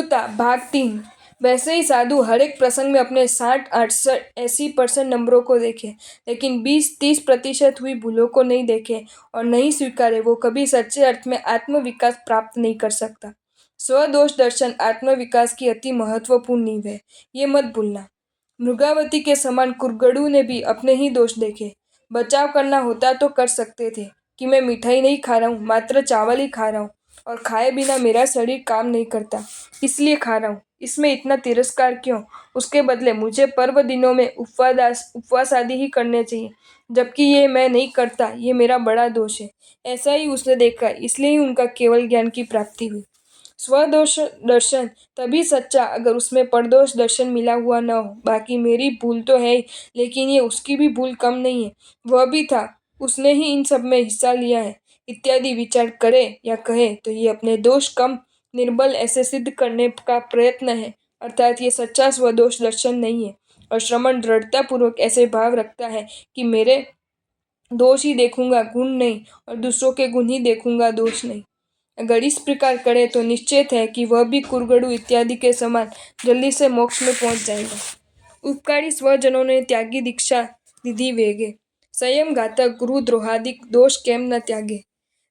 साधुता भाग 3। वैसे ही साधु हर एक प्रसंग में अपने 60, 68, 80% नंबरों को देखे, लेकिन 20, 30% हुई भूलों को नहीं देखे और नहीं स्वीकारे, वो कभी सच्चे अर्थ में आत्मविकास प्राप्त नहीं कर सकता। स्वदोष दर्शन आत्मविकास की अति महत्वपूर्ण नींव है, ये मत भूलना। मृगावती के समान कुरगड़ू ने भी अपने ही दोष देखे। बचाव करना होता तो कर सकते थे कि मैं मिठाई नहीं खा रहा हूँ, मात्र चावल ही खा रहा हूँ और खाए बिना मेरा शरीर काम नहीं करता, इसलिए खा रहा हूँ। इसमें इतना तिरस्कार क्यों? उसके बदले मुझे पर्व दिनों में उपवास आदि ही करने चाहिए, जबकि ये मैं नहीं करता। ये मेरा बड़ा दोष है। ऐसा ही उसने देखा, इसलिए ही उनका केवल ज्ञान की प्राप्ति हुई। स्वदोष दर्शन तभी सच्चा अगर उसमें परदोष दर्शन मिला हुआ न हो। बाकी मेरी भूल तो है ही, लेकिन ये उसकी भी भूल कम नहीं है। वह भी था, उसने ही इन सब में हिस्सा लिया है इत्यादि विचार करे या कहे तो ये अपने दोष कम निर्बल ऐसे सिद्ध करने का प्रयत्न है, अर्थात ये सच्चा स्वदोष दर्शन नहीं है। और श्रमण दृढ़तापूर्वक ऐसे भाव रखता है कि मेरे दोष ही देखूंगा, गुण नहीं, और दूसरों के गुण ही देखूंगा, दोष नहीं। अगर इस प्रकार करे तो निश्चित है कि वह भी कुरगड़ू इत्यादि के समान जल्दी से मोक्ष में पहुंच जाएगा। उपकारी स्वजनों ने त्यागी दीक्षा दीधी वेगे, संयम घातक गुरु द्रोहादिक दोष केम न त्यागे।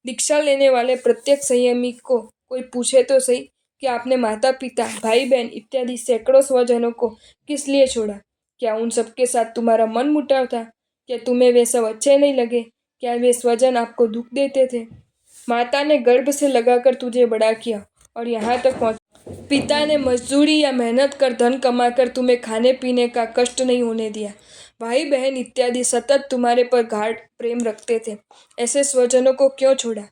दीक्षा लेने वाले प्रत्येक संयमी को कोई पूछे तो सही कि आपने माता पिता, भाई बहन इत्यादि सैकड़ों स्वजनों को किस लिए छोड़ा? क्या उन सबके साथ तुम्हारा मन मुटाव था? क्या तुम्हें वे सब अच्छे नहीं लगे? क्या वे स्वजन आपको दुख देते थे? माता ने गर्भ से लगाकर तुझे बड़ा किया और यहाँ तक पहुँचा। पिता ने मजदूरी या मेहनत कर धन कमाकर तुम्हें खाने पीने का कष्ट नहीं होने दिया। भाई बहन इत्यादि सतत तुम्हारे पर गाढ़ प्रेम रखते थे। ऐसे स्वजनों को क्यों छोड़ा?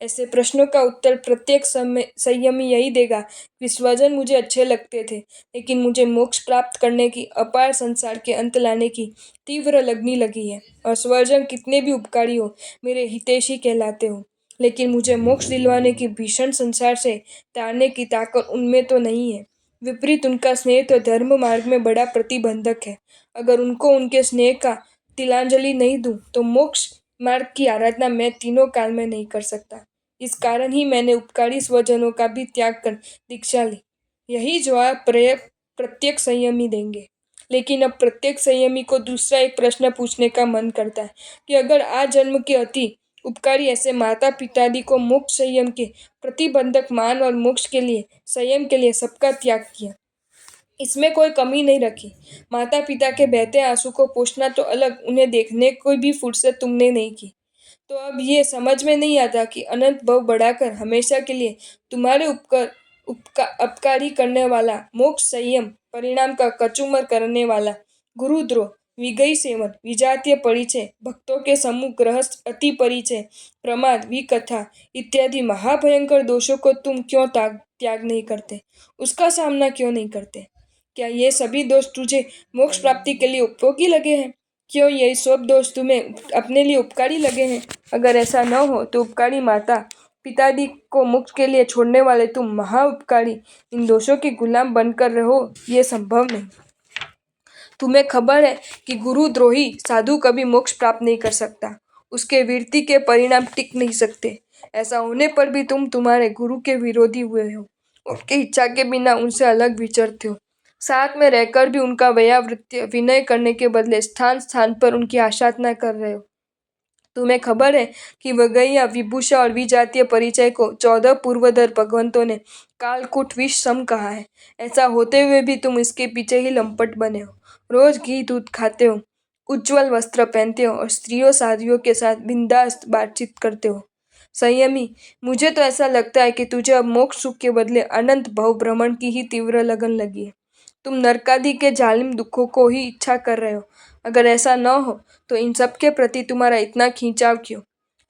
ऐसे प्रश्नों का उत्तर प्रत्येक संयमी यही देगा कि स्वजन मुझे अच्छे लगते थे, लेकिन मुझे मोक्ष प्राप्त करने की, अपार संसार के अंत लाने की तीव्र लगनी लगी है। और स्वजन कितने भी उपकारी हो, मेरे हितैषी कहलाते हो, लेकिन मुझे मोक्ष दिलवाने की भीषण संसार से तारने की ताकत उनमें तो नहीं है। विपरीत उनका स्नेह तो धर्म मार्ग में बड़ा प्रतिबंधक है। अगर उनको उनके स्नेह का तिलांजलि नहीं दूं तो मोक्ष मार्ग की आराधना मैं तीनों काल में नहीं कर सकता। इस कारण ही मैंने उपकारी स्वजनों का भी त्याग कर दीक्षा ली। यही जवाब प्रत्येक संयमी देंगे। लेकिन अब प्रत्येक संयमी को दूसरा एक प्रश्न पूछने का मन करता है कि अगर आज जन्म के अति उपकारी ऐसे माता पितादि को मोक्ष संयम के प्रतिबंधक मान और मोक्ष के लिए, संयम के लिए सबका त्याग किया, इसमें कोई कमी नहीं रखी। माता पिता के बहते आंसू को पोंछना तो अलग, उन्हें देखने कोई भी फुर्सत तुमने नहीं की। तो अब ये समझ में नहीं आता कि अनंत भव बढ़ाकर हमेशा के लिए तुम्हारे अपकारी करने वाला, मोक्ष संयम परिणाम का कचूमर करने वाला, गुरुद्रोह, विगई सेवन, विजातीय परिचय, भक्तों के सम्मुख गृहस्थ अति परिचय, प्रमाद, विकथा इत्यादि महाभयंकर दोषों को तुम क्यों त्याग नहीं करते? उसका सामना क्यों नहीं करते? क्या ये सभी दोष तुझे मोक्ष प्राप्ति के लिए उपयोगी लगे हैं? क्यों ये सब दोष तुम्हें अपने लिए उपकारी लगे हैं? अगर ऐसा न हो तो उपकारी माता पितादि को मोक्ष के लिए छोड़ने वाले तुम महा उपकारी इन दोषों के गुलाम बनकर रहो, ये संभव नहीं। तुम्हें खबर है कि गुरुद्रोही साधु कभी मोक्ष प्राप्त नहीं कर सकता। उसके वीरति के परिणाम टिक नहीं सकते। ऐसा होने पर भी तुम तुम्हारे गुरु के विरोधी हुए हो, उनकी इच्छा के बिना उनसे अलग विचरते हो। साथ में रहकर भी उनका व्यावृत्य विनय करने के बदले स्थान स्थान पर उनकी आशाधना कर रहे हो। तुम्हें खबर है कि वगैया, विभूषा और विजातीय परिचय को 14 पूर्वधर भगवंतों ने कालकूट विष सम कहा है। ऐसा होते हुए भी तुम इसके पीछे ही लंपट बने हो। रोज घी दूध खाते हो, उज्जवल वस्त्र पहनते हो और स्त्रियों साध्वियों के साथ बिंदास बातचीत करते हो। संयमी, मुझे तो ऐसा लगता है कि तुझे अब मोक्ष सुख के बदले अनंत भव भ्रमण की ही तीव्र लगन लगी है। तुम नरकादि के जालिम दुखों को ही इच्छा कर रहे हो। अगर ऐसा न हो तो इन सब के प्रति तुम्हारा इतना खींचाव क्यों?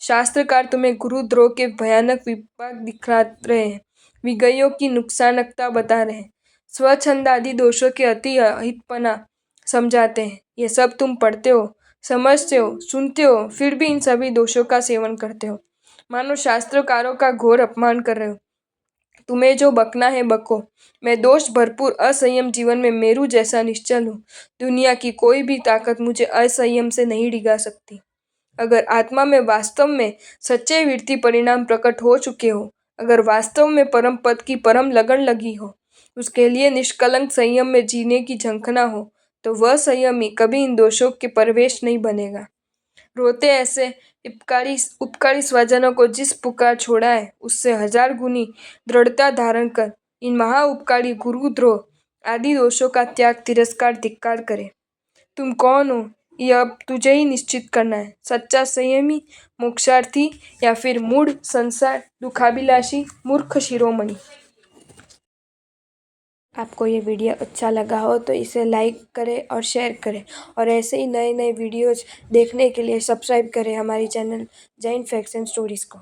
शास्त्रकार तुम्हें गुरुद्रोह के भयानक विपाक दिखा रहे हैं, विगयों की नुकसानकता बता रहे हैं, स्वच्छंद आदि दोषों के अति अहितपना समझाते हैं। ये सब तुम पढ़ते हो, समझते हो, सुनते हो, फिर भी इन सभी दोषों का सेवन करते हो, मानो शास्त्रकारों का घोर अपमान कर रहे हो। तुम्हें जो बकना है बको। मैं दोष भरपूर असंयम जीवन में मेरू जैसा निश्चल हूँ। दुनिया की कोई भी ताकत मुझे असंयम से नहीं डिगा सकती। अगर आत्मा में वास्तव में सच्चे वीरति परिणाम प्रकट हो चुके हो, अगर वास्तव में परम पद की परम लगन लगी हो, उसके लिए निष्कलंक संयम में जीने की झंखना हो, तो वह संयमी कभी इन दोषों के परवेश नहीं बनेगा। रोते ऐसे उपकारी उपकारी स्वजनों को जिस पुकार छोड़ा है, उससे 1000 गुनी दृढ़ता धारण कर इन महाउपकारी गुरुद्रोह आदि दोषों का त्याग, तिरस्कार, धिक्कार करे। तुम कौन हो, यह अब तुझे ही निश्चित करना है। सच्चा संयमी, मोक्षार्थी या फिर मूढ़ संसार दुखाभिलाषी मूर्ख शिरोमणि। आपको ये वीडियो अच्छा लगा हो तो इसे लाइक करें और शेयर करें, और ऐसे ही नए नए वीडियोज़ देखने के लिए सब्सक्राइब करें हमारी channel Jain facts and stories को।